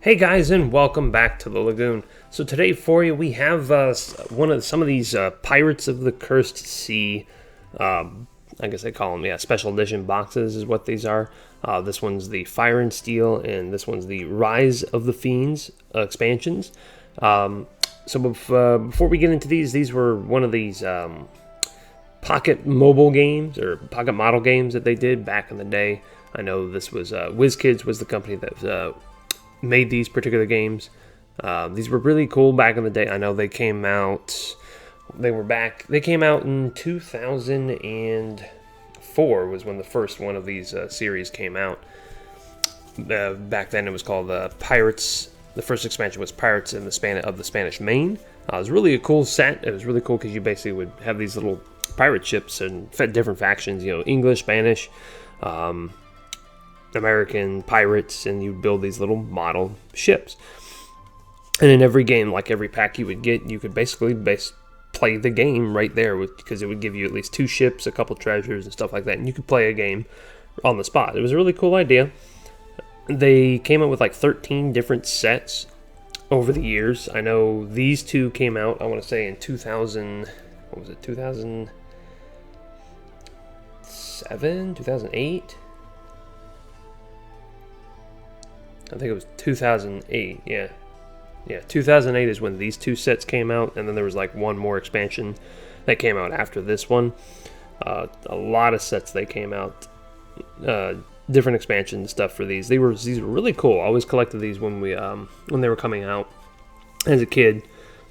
Hey guys, and welcome back to the Lagoon. So today for you we have some of these Pirates of the Cursed Sea. I guess they call them special edition boxes is what these are. This one's the Fire and Steel, and this one's the Rise of the Fiends expansions. So before we get into these were one of these Pocket Mobile games or Pocket Model games that they did back in the day. I know this was WizKids was the company that made these particular games. These were really cool back in the day. I know they came out. They came out in 2004 was when the first one of these series came out. Back then it was called Pirates. The first expansion was Pirates in the Spanish Main. It was really a cool set. It was really cool because you basically would have these little pirate ships and different factions. You know, English, Spanish, American pirates, and you build these little model ships. And in every game, like every pack you would get, you could basically play the game right there because it would give you at least 2 ships, a couple treasures, and stuff like that. And you could play a game on the spot. It was a really cool idea. They came up with like 13 different sets over the years. I know these two came out, I want to say in 2000, what was it, 2007, 2008? I think it was 2008, yeah. Yeah, 2008 is when these two sets came out, and then there was like one more expansion that came out after this one. A lot of sets they came out, different expansion stuff for these. These were really cool. I always collected these when they were coming out. As a kid,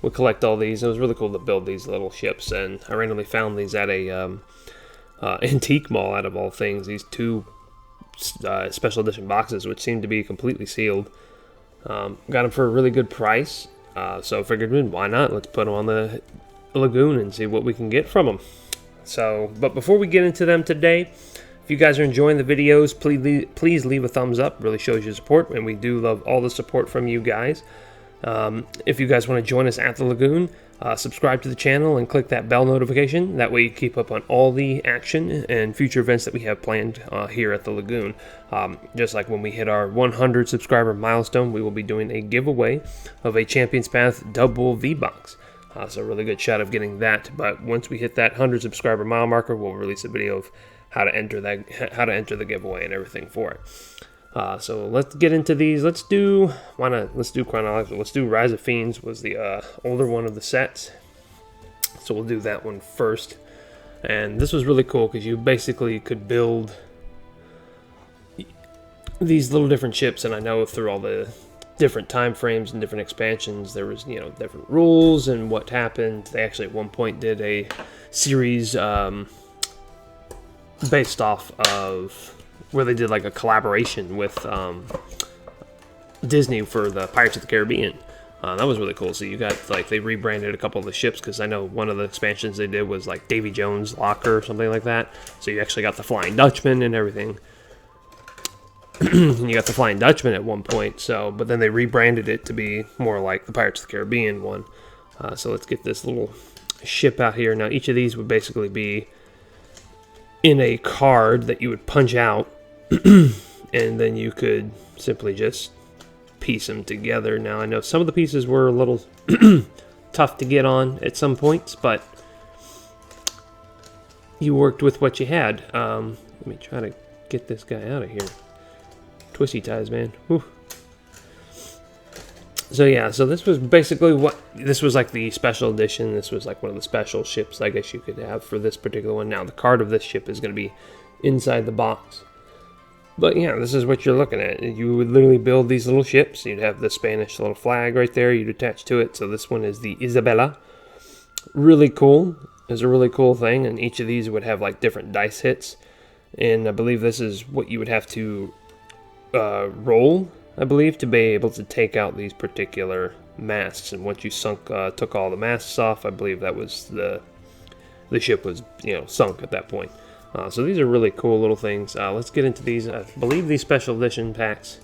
would collect all these. It was really cool to build these little ships, and I randomly found these at a antique mall out of all things. These two special edition boxes, which seemed to be completely sealed. Got them for a really good price, so I figured, why not? Let's put them on the Lagoon and see what we can get from them. So, but before we get into them today, if you guys are enjoying the videos, please leave a thumbs up. Really shows your support, and we do love all the support from you guys. If you guys want to join us at the Lagoon, subscribe to the channel and click that bell notification. That way you keep up on all the action and future events that we have planned here at the Lagoon. Just like when we hit our 100 subscriber milestone, we will be doing a giveaway of a Champions Path Double V-Box. So a really good shot of getting that. But once we hit that 100 subscriber mile marker, we'll release a video of how to enter the giveaway and everything for it. So let's get into these. Let's do chronological. Let's do Rise of Fiends was the older one of the sets. So we'll do that one first. And this was really cool because you basically could build these little different ships. And I know through all the different time frames and different expansions, there was, different rules and what happened. They actually at one point did a series based off of where they did like a collaboration with Disney for the Pirates of the Caribbean. That was really cool. So you got they rebranded a couple of the ships because I know one of the expansions they did was like Davy Jones' Locker or something like that. So you actually got the Flying Dutchman and everything. And you got the Flying Dutchman at one point. But then they rebranded it to be more like the Pirates of the Caribbean one. So let's get this little ship out here. Now each of these would basically be in a card that you would punch out. And then you could simply just piece them together. Now I know some of the pieces were a little tough to get on at some points, but you worked with what you had. Let me try to get this guy out of here. Twisty ties, man. Whew. So yeah, so this was basically this was like the special edition. This was like one of the special ships I guess you could have for this particular one. Now the card of this ship is going to be inside the box. But yeah, this is what you're looking at. You would literally build these little ships. You'd have the Spanish little flag right there you'd attach to it. So this one is the Isabella. Really cool. It's a really cool thing. And each of these would have like different dice hits. And I believe this is what you would have to roll, I believe, to be able to take out these particular masts. And once you took all the masts off, I believe that was the ship was sunk at that point. So these are really cool little things. Let's get into these. I believe these special edition packs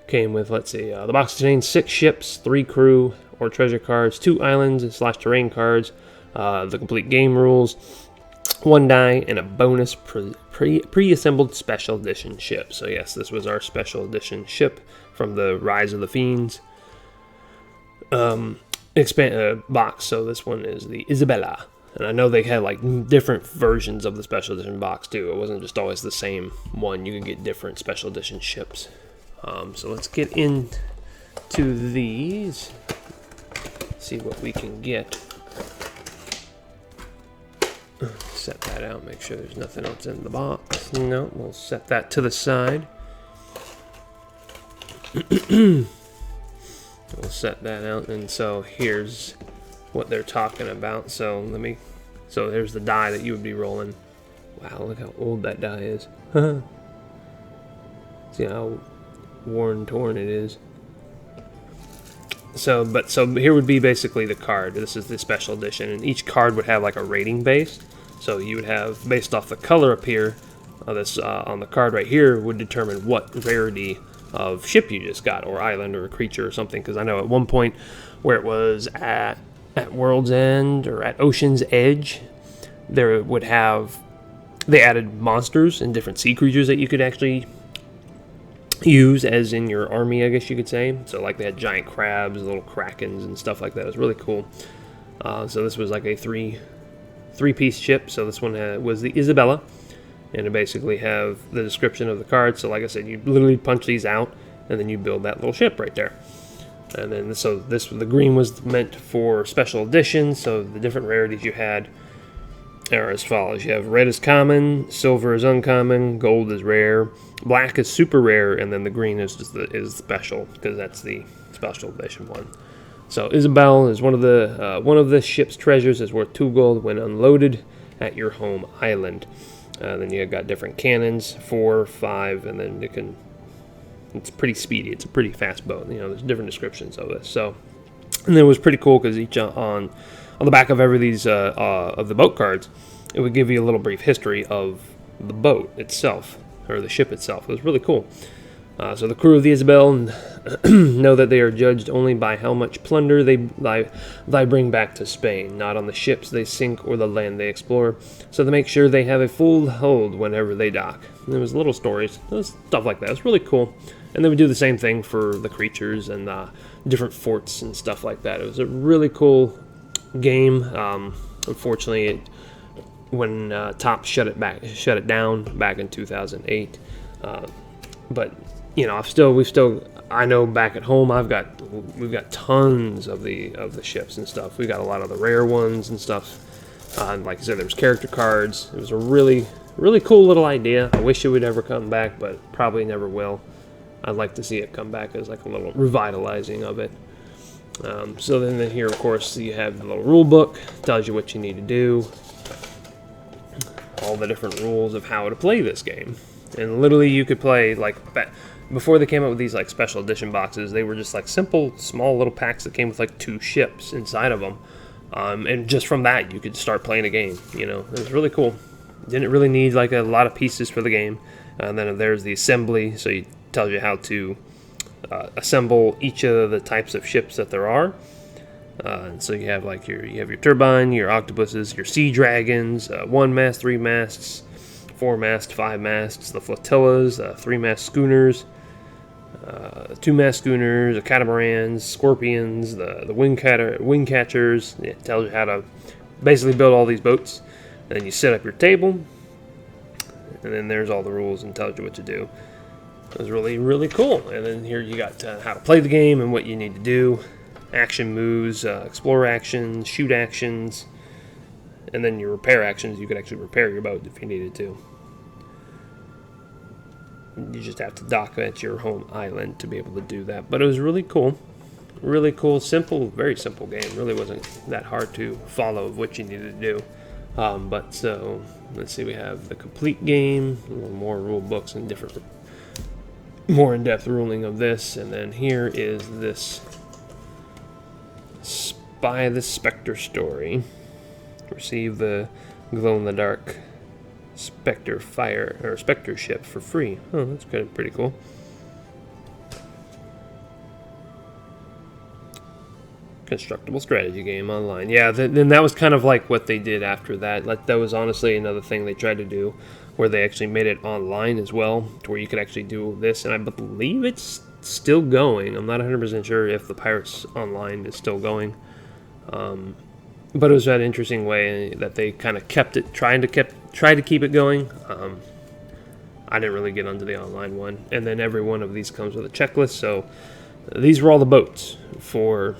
came with, let's see, the box contains 6 ships, 3 crew or treasure cards, 2 islands / terrain cards, the complete game rules, 1 die, and a bonus pre-assembled special edition ship. So yes, this was our special edition ship from the Rise of the Fiends box. So this one is the Isabella. And I know they had like different versions of the special edition box too. It wasn't just always the same one. You could get different special edition ships. So let's get into these. See what we can get. Set that out. Make sure there's nothing else in the box. No, we'll set that to the side. We'll set that out. And so here's what they're talking about. So there's the die that you would be rolling. Wow, look how old that die is. See how worn, torn it is. So here would be basically the card. This is the special edition, and each card would have like a rating base. So you would have, based off the color up here, this on the card right here would determine what rarity of ship you just got, or island, or a creature, or something. Because I know at one point where it was at World's End or at Ocean's Edge, they added monsters and different sea creatures that you could actually use as in your army, I guess you could say. So like they had giant crabs, little krakens, and stuff like that. It was really cool. So this was like a three-piece ship. So this one was the Isabella, and it basically have the description of the card. So like I said, you literally punch these out, and then you build that little ship right there. And then the green was meant for special edition. So the different rarities you had are as follows. You have red is common, silver is uncommon, gold is rare, black is super rare, and then the green is special, because that's the special edition one. So Isabel is one of the ship's treasures, is worth 2 gold when unloaded at your home island. Then you got different cannons, 4, 5, and then it's pretty speedy. It's a pretty fast boat. There's different descriptions of this. So, and it was pretty cool because each on the back of every of these of the boat cards, it would give you a little brief history of the boat itself, or the ship itself. It was really cool. So the crew of the Isabel know that they are judged only by how much plunder they bring back to Spain, not on the ships they sink or the land they explore. So they make sure they have a full hold whenever they dock. And there was little stories, stuff like that. It was really cool. And they would do the same thing for the creatures and different forts and stuff like that. It was a really cool game. Unfortunately, when Top shut it down back in 2008. But I know back at home we've got tons of the ships and stuff. We got a lot of the rare ones and stuff. And like I said, there was character cards. It was a really, really cool little idea. I wish it would ever come back, but probably never will. I'd like to see it come back as like a little revitalizing of it. So then here, of course, you have the little rule book. Tells you what you need to do. All the different rules of how to play this game. And literally you could play, like, before they came out with these like special edition boxes, they were just like simple, small little packs that came with like 2 ships inside of them. And just from that, you could start playing a game. It was really cool. Didn't really need like a lot of pieces for the game. And then there's the assembly, so it tells you how to assemble each of the types of ships that there are. And so you have like your turbine, your octopuses, your sea dragons, 1 mast, 3 masts, 4 masts, 5 masts, the flotillas, 3 mast schooners, 2 mast schooners, the catamarans, scorpions, the wing catchers. It tells you how to basically build all these boats. And then you set up your table, and then there's all the rules and tells you what to do. It was really, really cool. And then here you got how to play the game and what you need to do. Action moves, explore actions, shoot actions, and then your repair actions. You could actually repair your boat if you needed to. You just have to dock at your home island to be able to do that. But it was really cool. Really cool, simple, very simple game. Really wasn't that hard to follow what you needed to do. But so, let's see, we have the complete game, a little more rule books and different, more in-depth ruling of this. And then here is this Spy the Spectre story. Receive the glow-in-the-dark Spectre Spectre ship for free. Oh, that's kind of pretty cool. Constructible strategy game online. Yeah, then that was kind of like what they did after that. Like, that was honestly another thing they tried to do. where they actually made it online as well, to where you could actually do this, and I believe it's still going. I'm not 100% sure if the Pirates Online is still going, but it was that interesting way that they kind of kept it, tried to keep it going. I didn't really get onto the online one, and then every one of these comes with a checklist. So these were all the boats for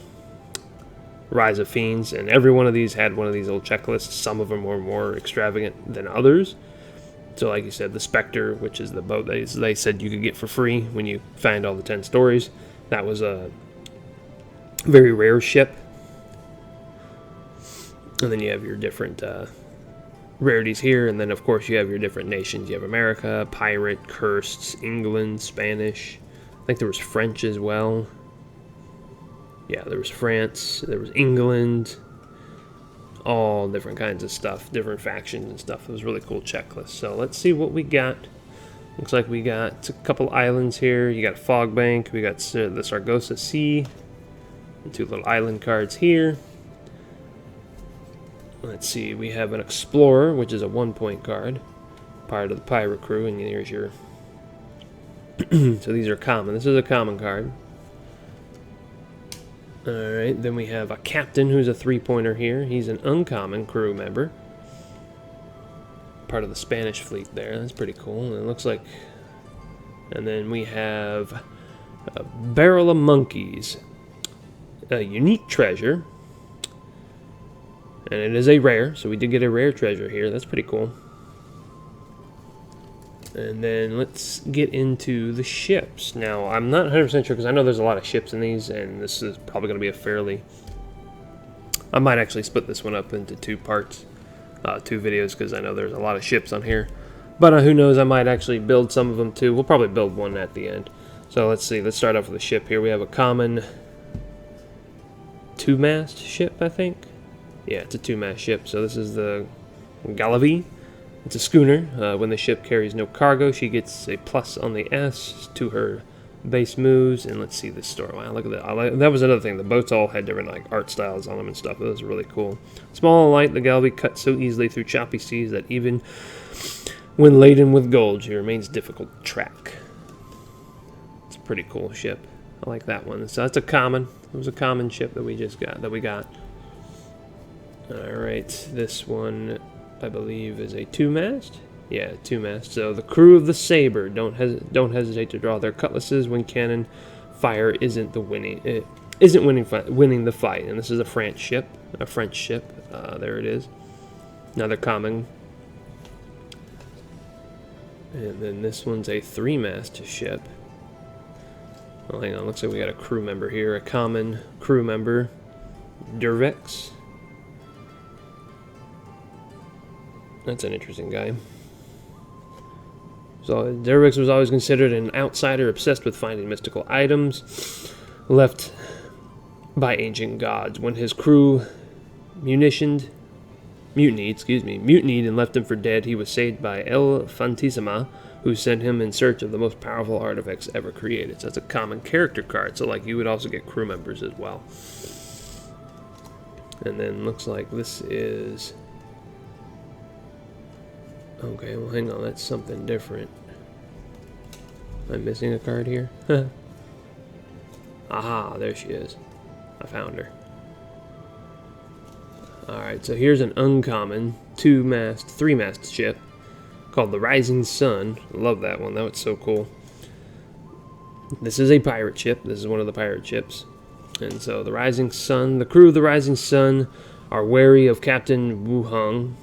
Rise of Fiends, and every one of these had one of these little checklists. Some of them were more extravagant than others. So like you said, the Spectre, which is the boat they said you could get for free when you find all the 10 stories. That was a very rare ship. And then you have your different rarities here, and then of course you have your different nations. You have America, Pirate, Cursed, England, Spanish. I think there was French as well. Yeah, there was France, there was England, all different kinds of stuff, different factions and stuff. It was a really cool checklist. So let's see what we got. Looks like we got a couple islands here. You got Fog Bank, we got the Sargasso Sea, and 2 little island cards here. Let's see, we have an Explorer, which is a 1-point card, part of the pirate crew, and here's your... So these are common. This is a common card. Alright, then we have a Captain, who's a 3-pointer here. He's an uncommon crew member. Part of the Spanish fleet there. That's pretty cool. And it looks like... And then we have a Barrel of Monkeys. A unique treasure. And it is a rare, so we did get a rare treasure here. That's pretty cool. And then let's get into the ships. Now, I'm not 100% sure because I know there's a lot of ships in these, and this is probably going to be a fairly... I might actually split this one up into 2 parts, 2 videos, because I know there's a lot of ships on here. But who knows, I might actually build some of them too. We'll probably build one at the end. So let's see, let's start off with the ship here. We have a common 2-mast ship, I think. Yeah, it's a 2-mast ship. So this is the Galavi. It's a schooner. When the ship carries no cargo, she gets a plus on the S to her base moves. And let's see this story. Wow, look at that. That was another thing. The boats all had different like art styles on them and stuff. It was really cool. Small and light, the Galavi cuts so easily through choppy seas that even when laden with gold, she remains difficult to track. It's a pretty cool ship. I like that one. So that's a common. It was a common ship that we just got. All right, this one, I believe, is a 2-mast. Yeah, 2-mast. So the crew of the Saber don't hesitate to draw their cutlasses when cannon fire isn't winning the fight. And this is a French ship. There it is. Another common. And then this one's a 3-mast ship. Well, hang on. Looks like we got a crew member here. A common crew member, Dervex. That's an interesting guy. So Dervex was always considered an outsider obsessed with finding mystical items left by ancient gods. When his crew mutinied and left him for dead, he was saved by El Fantissima, who sent him in search of the most powerful artifacts ever created. So that's a common character card. So like you would also get crew members as well. And then looks like this is... Okay, well hang on, that's something different. Am I missing a card here? Aha, there she is. I found her. Alright, so here's an uncommon 3-mast ship called the Rising Sun. I love that one, that was so cool. This is a pirate ship. This is one of the pirate ships. And so the Rising Sun, the crew of the Rising Sun are wary of Captain Wu Hung,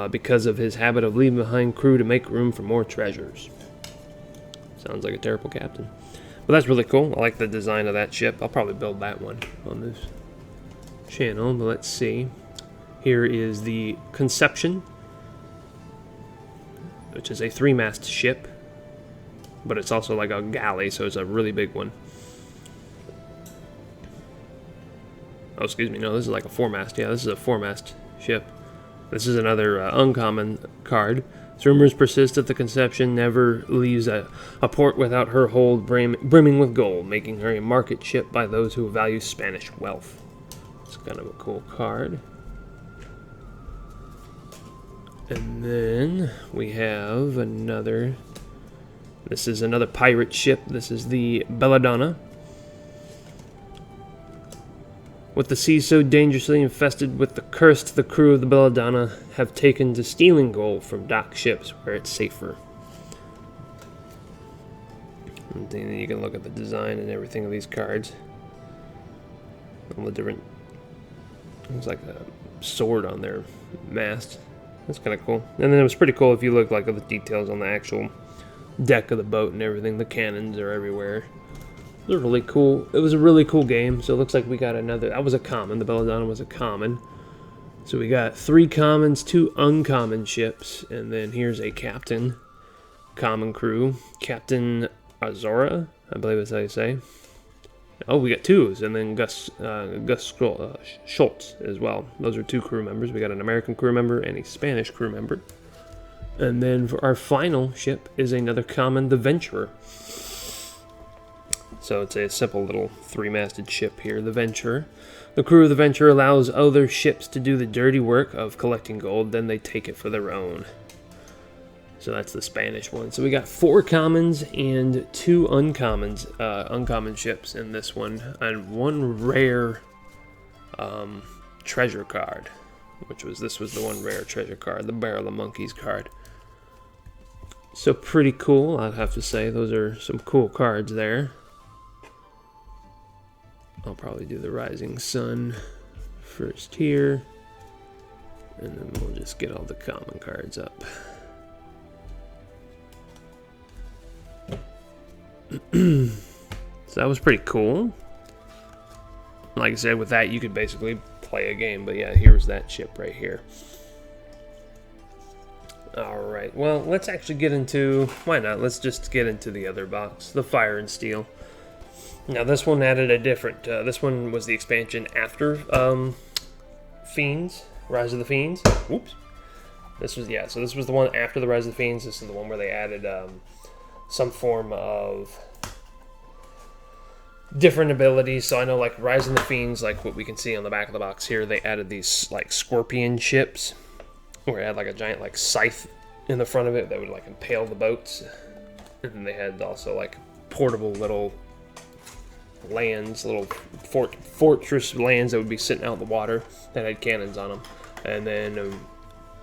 because of his habit of leaving behind crew to make room for more treasures. Sounds like a terrible captain. But that's really cool. I like the design of that ship. I'll probably build that one on this channel. But let's see. Here is the Conception, which is a 3-mast ship. But it's also like a galley, so it's a really big one. Oh, excuse me. No, this is like a 4-mast. Yeah, this is a 4-mast ship. This is another uncommon card. Rumors persist that the Conception never leaves a port without her hold brimming with gold, making her a market ship by those who value Spanish wealth. It's kind of a cool card. And then we have another. This is another pirate ship. This is the Belladonna. With the sea so dangerously infested with the curse, the crew of the Belladonna have taken to stealing gold from dock ships where it's safer. And then you can look at the design and everything of these cards. All the different. It's like a sword on their mast. That's kind of cool. And then it was pretty cool if you look like at the details on the actual deck of the boat and everything. The cannons are everywhere. It was really cool. It was a really cool game. So it looks like we got another. That was a common. The Belladonna was a common. So we got 3 commons, 2 uncommon ships, and then here's a captain. Common crew. Captain Azora, I believe that's how you say. Oh, we got 2s, and then Gus Schultz as well. Those are 2 crew members. We got an American crew member and a Spanish crew member. And then for our final ship is another common, the Venturer. So it's a simple little 3-masted ship here, the Venturer. The crew of the Venturer allows other ships to do the dirty work of collecting gold, then they take it for their own. So that's the Spanish one. So we got 4 commons and 2 uncommons, uncommon ships in this one, and 1 rare treasure card, this was the 1 rare treasure card, the Barrel of Monkeys card. So pretty cool, I'd have to say. Those are some cool cards there. I'll probably do the Rising Sun first here, and then we'll just get all the common cards up. So that was pretty cool. Like I said, with that you could basically play a game, but yeah, here's that ship right here. Alright, well, let's actually get into, why not, let's just get into the other box, the Fire and Steel. Now this one added a different, this one was the expansion after Fiends, Rise of the Fiends. Whoops. This was, yeah, so this was the one after the Rise of the Fiends. This is the one where they added some form of different abilities. So I know like Rise of the Fiends, like what we can see on the back of the box here, they added these like scorpion ships where it had like a giant like scythe in the front of it that would like impale the boats. And then they had also like portable little lands, little fortress lands that would be sitting out in the water that had cannons on them. And then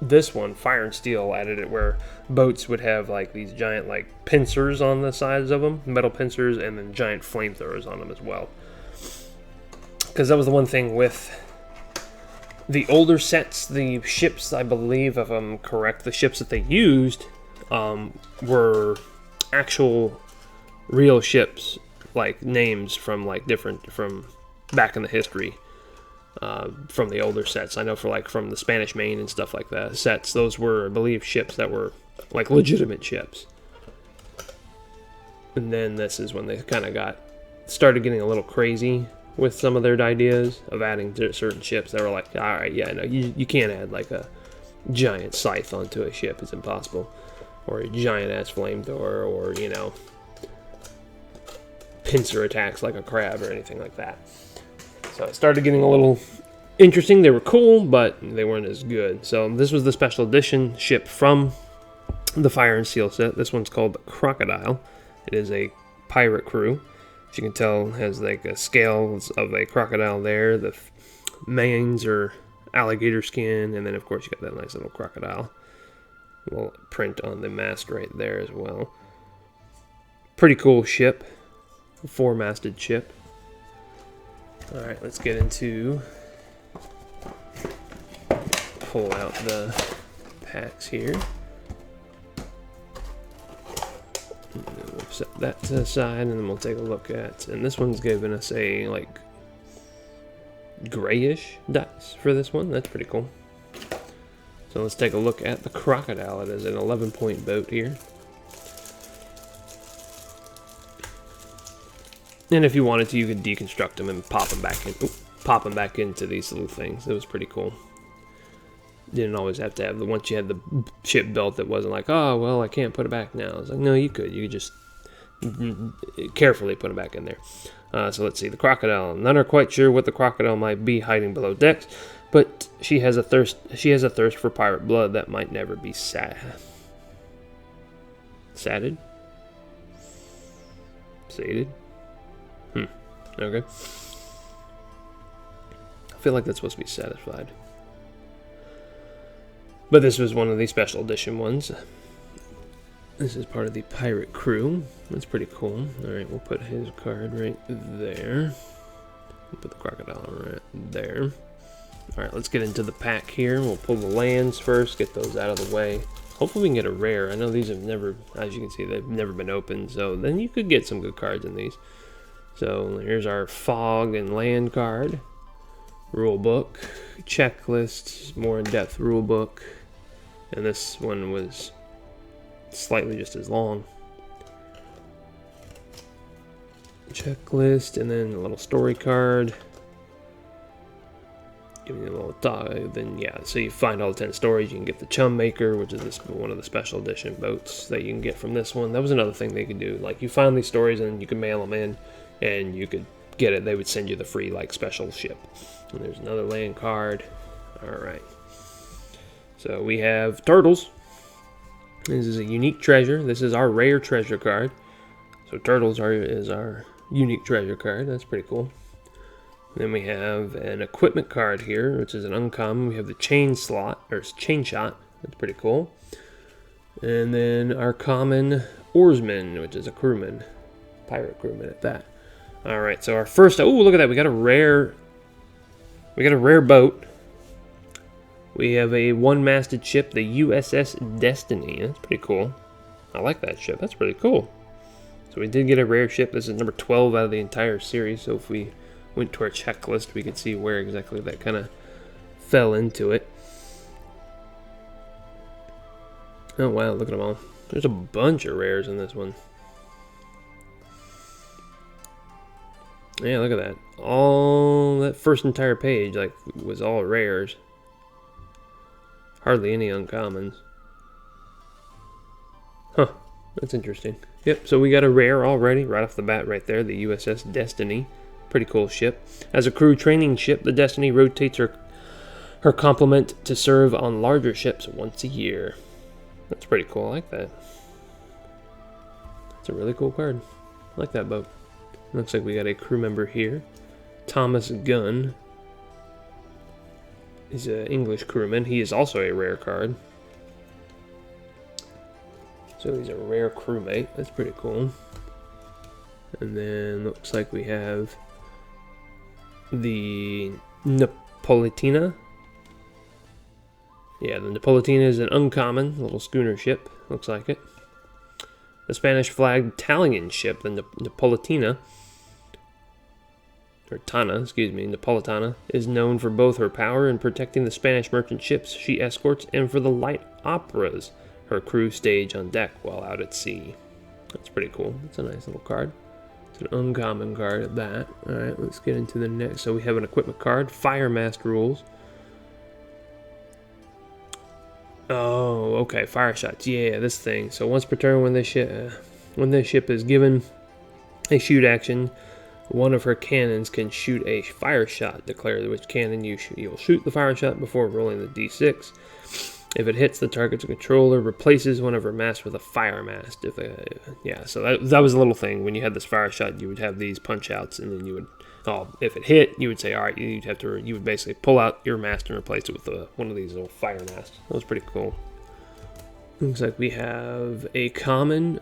this one, Fire and Steel, added it where boats would have like these giant like pincers on the sides of them, metal pincers, and then giant flamethrowers on them as well. Because that was the one thing with the older sets, the ships, I believe, if I'm correct, the ships that they used were actual real ships, like names from like different, from back in the history. From the older sets. I know for like from the Spanish Main and stuff like that sets, those were, I believe, ships that were like legitimate ships. And then this is when they kind of started getting a little crazy with some of their ideas of adding to certain ships. They were like, all right, yeah, no, you can't add like a giant scythe onto a ship. It's impossible. Or a giant ass flamethrower, or, you know, pincer attacks like a crab or anything like that. So it started getting a little interesting. They were cool, but they weren't as good. So this was the special edition ship from the Fire and Steel set. This one's called the Crocodile. It is a pirate crew. As you can tell, it has like a scales of a crocodile there. The manes are alligator skin, and then of course you got that nice little crocodile. Little print on the mast right there as well. Pretty cool ship. A 4-masted ship. Alright, let's get into, pull out the packs here. And then we'll set that to the side, and then we'll take a look at, and this one's giving us a, like, grayish dice for this one. That's pretty cool. So let's take a look at the Crocodile. It is an 11-point boat here. And if you wanted to, you could deconstruct them and pop them back into these little things. It was pretty cool. Didn't always have to have once you had the ship built, it wasn't like, oh, well, I can't put it back now. It's like, no, you could. You could just carefully put it back in there. So let's see. The Crocodile. None are quite sure what the Crocodile might be hiding below decks, But she has a thirst. She has a thirst for pirate blood that might never be sated. Sated. Okay. I feel like that's supposed to be satisfied. But this was one of the special edition ones. This is part of the pirate crew. That's pretty cool. Alright, we'll put his card right there. We'll put the crocodile right there. Alright, let's get into the pack here. We'll pull the lands first, get those out of the way. Hopefully we can get a rare. I know these have never, as you can see, they've never been opened. So then you could get some good cards in these. So here's our fog and land card. Rule book. Checklist. More in-depth rule book. And this one was slightly just as long. Checklist, and then a little story card. Giving you a little dog. Then yeah, so you find all the 10 stories. You can get the Chum Maker, which is one of the special edition boats that you can get from this one. That was another thing they could do. Like you find these stories and you can mail them in, and you could get it. They would send you the free like special ship. And there's another land card. All right. So we have turtles. This is a unique treasure. This is our rare treasure card. So turtles is our unique treasure card. That's pretty cool. Then we have an equipment card here, which is an uncommon. We have the chain slot, or chain shot. That's pretty cool. And then our common oarsman, which is a crewman. Pirate crewman at that. Alright, so our first, oh look at that, we got a rare boat. We have a one-masted ship, the USS Destiny. That's pretty cool. I like that ship. That's pretty cool. So we did get a rare ship. This is number 12 out of the entire series. So if we went to our checklist, we could see where exactly that kind of fell into it. Oh wow, look at them all. There's a bunch of rares in this one. Yeah, look at that. All that first entire page like was all rares. Hardly any uncommons. Huh, that's interesting. Yep, so we got a rare already, right off the bat right there, the USS Destiny. Pretty cool ship. As a crew training ship, the Destiny rotates her complement to serve on larger ships once a year. That's pretty cool, I like that. That's a really cool card. I like that boat. Looks like we got a crew member here. Thomas Gunn. He's an English crewman. He is also a rare card. So he's a rare crewmate. That's pretty cool. And then looks like we have the Napolitana. Yeah, the Napolitana is an uncommon little schooner ship. Looks like it. The Spanish flagged Italian ship, the Napolitana. Or Tana, excuse me, Napolitana, is known for both her power in protecting the Spanish merchant ships she escorts and for the light operas her crew stage on deck while out at sea. That's pretty cool. That's a nice little card. It's an uncommon card at that. Alright, let's get into the next. So we have an equipment card, Fire Mast rules. Oh, okay, fire shots. Yeah, this thing. So once per turn when this ship is given a shoot action, one of her cannons can shoot a fire shot. Declare which cannon you'll shoot the fire shot before rolling the d6. If it hits the target's controller, replaces one of her masts with a fire mast. Yeah, so that was a little thing. When you had this fire shot, you would have these punch outs, and then you would, if it hit, you would say, all right, you would basically pull out your mast and replace it with one of these little fire masts. That was pretty cool. Looks like we have a common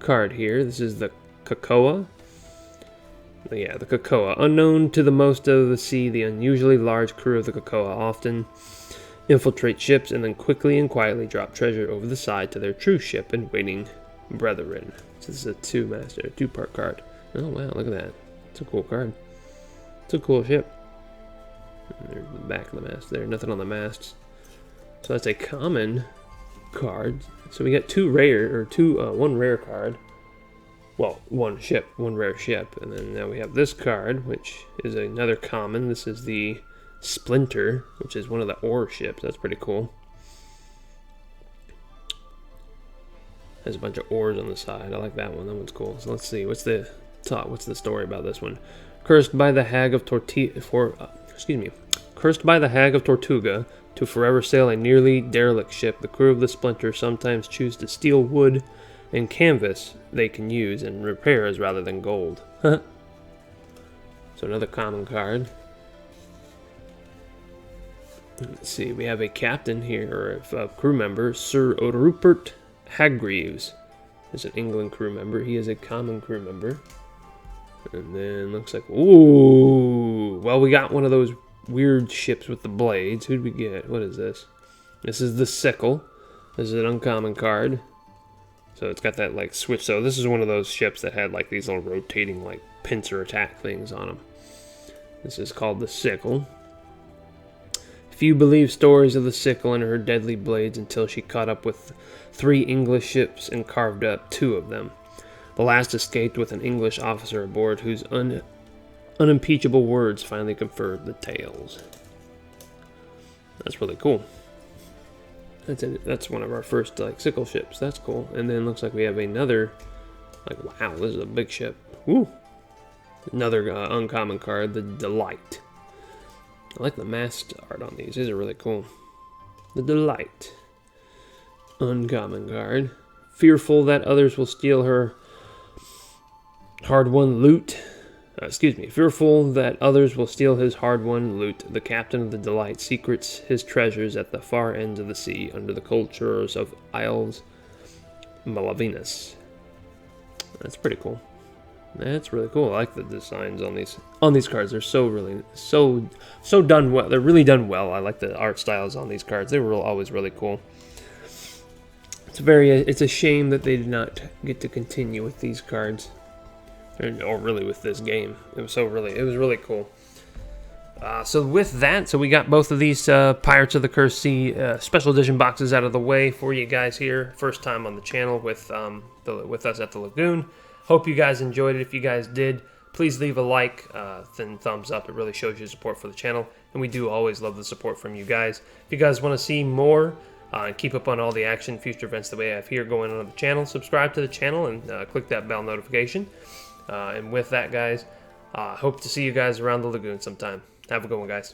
card here. This is the Cocoa. Yeah, the Cocoa. Unknown to the most of the sea, the unusually large crew of the Cocoa often infiltrate ships and then quickly and quietly drop treasure over the side to their true ship and waiting brethren. So this is a two-part card. Oh wow, look at that. It's a cool card. It's a cool ship. And there's the back of the mast there. Nothing on the masts. So that's a common card. So we got one rare card. Well, one rare ship, and then now we have this card, which is another common. This is the Splinter, which is one of the ore ships. That's pretty cool. Has a bunch of ores on the side. I like that one. That one's cool. So let's see. What's the story about this one? Cursed by the hag of Cursed by the Hag of Tortuga to forever sail a nearly derelict ship, the crew of the Splinter sometimes choose to steal wood and canvas they can use in repairs rather than gold. So another common card. Let's see, we have a captain here, or a crew member, Sir Rupert Hagreaves. Is an England crew member. He is a common crew member. And then looks like, ooh, well, we got one of those weird ships with the blades. Who'd we get? What is this? This is the Sickle. This is an uncommon card. So it's got that like switch. So this is one of those ships that had like these little rotating like pincer attack things on them. This is called the Sickle. Few believe stories of the Sickle and her deadly blades until she caught up with 3 English ships and carved up 2 of them. The last escaped with an English officer aboard whose unimpeachable words finally confirmed the tales. That's really cool. That's one of our first like Sickle ships. That's cool. And then looks like we have another. Like, wow, this is a big ship. Woo! Another uncommon card, the Delight. I like the masked art on these. These are really cool. The Delight. Uncommon card. Fearful that others will steal her hard-won loot. Fearful that others will steal his hard-won loot, the captain of the Delight secrets his treasures at the far ends of the sea under the cold shores of Isles Malavinas. That's pretty cool. That's really cool. I like the designs on these cards. They're so done well. They're really done well. I like the art styles on these cards. They were always really cool. It's a shame that they did not get to continue with these cards, or really with this game. It was really cool. So with that, we got both of these Pirates of the Cursed Sea special edition boxes out of the way for you guys here. First time on the channel with us at the Lagoon. Hope you guys enjoyed it. If you guys did, please leave a like, then thumbs up. It really shows your support for the channel, and we do always love the support from you guys. If you guys want to see more and keep up on all the action, future events that we have here going on the channel, subscribe to the channel and click that bell notification. And with that, guys, hope to see you guys around the Lagoon sometime. Have a good one, guys.